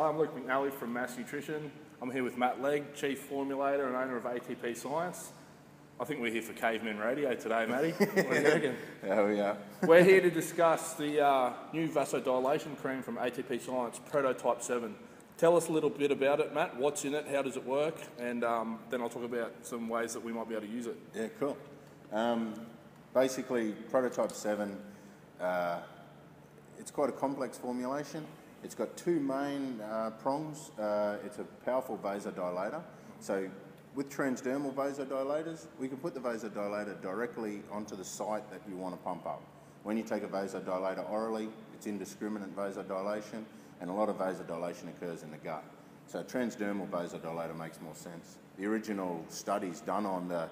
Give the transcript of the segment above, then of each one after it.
Hi, I'm Luke McNally from Mass Nutrition. I'm here with Matt Legg, Chief Formulator and owner of ATP Science. I think we're here for Caveman Radio today, Matty. What do you reckon? Yeah, we are. We're here to discuss the new vasodilation cream from ATP Science, Prototype 7. Tell us a little bit about it, Matt. What's in it? How does it work? And then I'll talk about some ways that we might be able to use it. Yeah, cool. Basically, Prototype 7, it's quite a complex formulation. It's got two main prongs. It's a powerful vasodilator. So with transdermal vasodilators, we can put the vasodilator directly onto the site that you want to pump up. When you take a vasodilator orally, it's indiscriminate vasodilation, and a lot of vasodilation occurs in the gut. So transdermal vasodilator makes more sense. The original studies done on the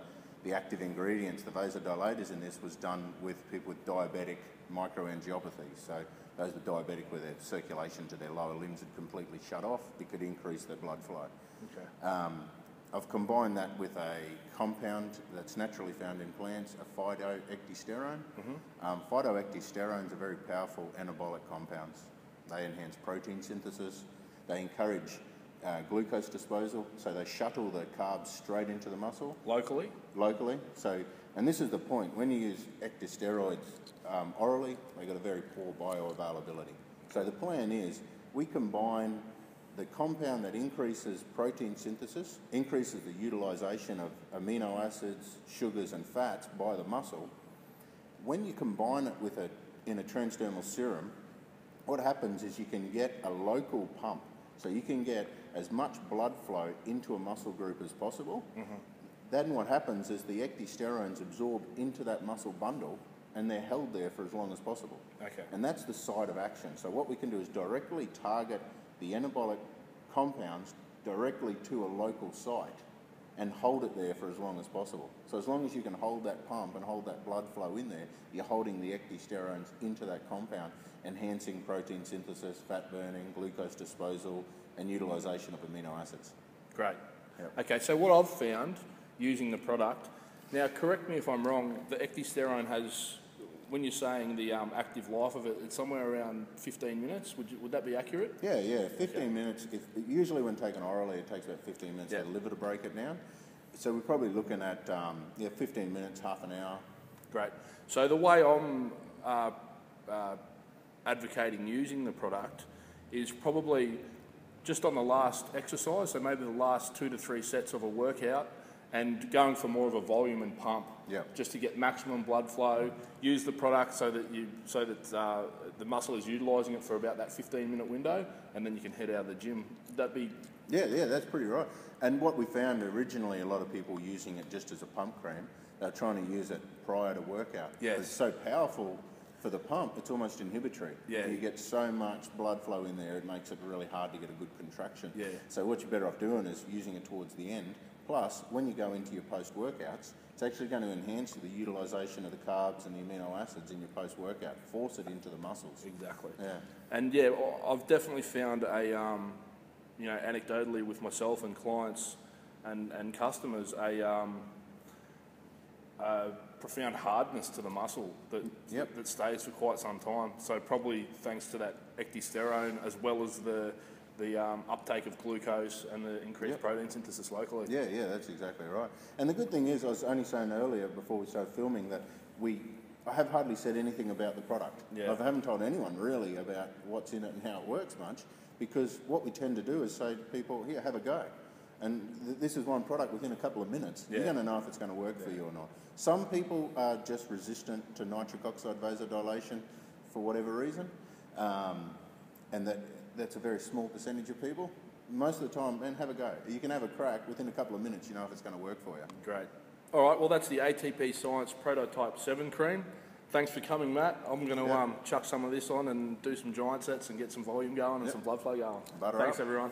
active ingredients, the vasodilators in this, was done with people with diabetic microangiopathy. So those were diabetic where their circulation to their lower limbs had completely shut off. It could increase their blood flow. Okay. I've combined that with a compound that's naturally found in plants, a phytoecdysterone. Phytoecdysterones are very powerful anabolic compounds. They enhance protein synthesis. They encourage glucose disposal, so they shuttle the carbs straight into the muscle. Locally? Locally. So, and this is the point. When you use ecdysteroids orally, they've got a very poor bioavailability. So the plan is we combine the compound that increases protein synthesis, increases the utilization of amino acids, sugars and fats by the muscle. When you combine it with in a transdermal serum, what happens is you can get a local pump. So you can get as much blood flow into a muscle group as possible. Then what happens is the ecdysterones absorb into that muscle bundle and they're held there for as long as possible. Okay. And that's the site of action. So what we can do is directly target the anabolic compounds directly to a local site and hold it there for as long as possible. So as long as you can hold that pump and hold that blood flow in there, you're holding the ecdysterones into that compound, enhancing protein synthesis, fat burning, glucose disposal, and utilization of amino acids. Great. Yep. Okay, so what I've found using the product, now correct me if I'm wrong, the ecdysterone has, when you're saying the active life of it, it's somewhere around 15 minutes. Would that be accurate? Yeah, 15 minutes. Usually when taken orally, it takes about 15 minutes for the liver to break it down. So we're probably looking at 15 minutes, half an hour. Great. So the way I'm advocating using the product is probably just on the last exercise, so maybe the last 2 to 3 sets of a workout, and going for more of a volume and pump, just to get maximum blood flow. Use the product so that the muscle is utilising it for about that 15-minute window, and then you can head out of the gym. Would that be? Yeah, that's pretty right. And what we found originally, a lot of people using it just as a pump cream, they're trying to use it prior to workout. Yes. It's so powerful for the pump, it's almost inhibitory. Yeah. You get so much blood flow in there, it makes it really hard to get a good contraction. Yeah. So what you're better off doing is using it towards the end. Plus, when you go into your post-workouts, it's actually going to enhance the utilisation of the carbs and the amino acids in your post-workout, force it into the muscles. Exactly. Yeah. And yeah, I've definitely found anecdotally with myself and clients and customers, a profound hardness to the muscle that stays for quite some time. So probably thanks to that ecdysterone as well as the uptake of glucose and the increased protein synthesis locally. Yeah, that's exactly right. And the good thing is, I was only saying earlier before we started filming that I have hardly said anything about the product. Yeah. I haven't told anyone really about what's in it and how it works much, because what we tend to do is say to people, here, have a go. And this is one product within a couple of minutes. You're going to know if it's going to work for you or not. Some people are just resistant to nitric oxide vasodilation for whatever reason, and that's a very small percentage of people. Most of the time, man, have a go. You can have a crack. Within a couple of minutes, you know if it's going to work for you. Great. All right, well, that's the ATP Science Prototype 7 cream. Thanks for coming, Matt. I'm going to chuck some of this on and do some giant sets and get some volume going and some blood flow going. Butter Thanks, up. everyone.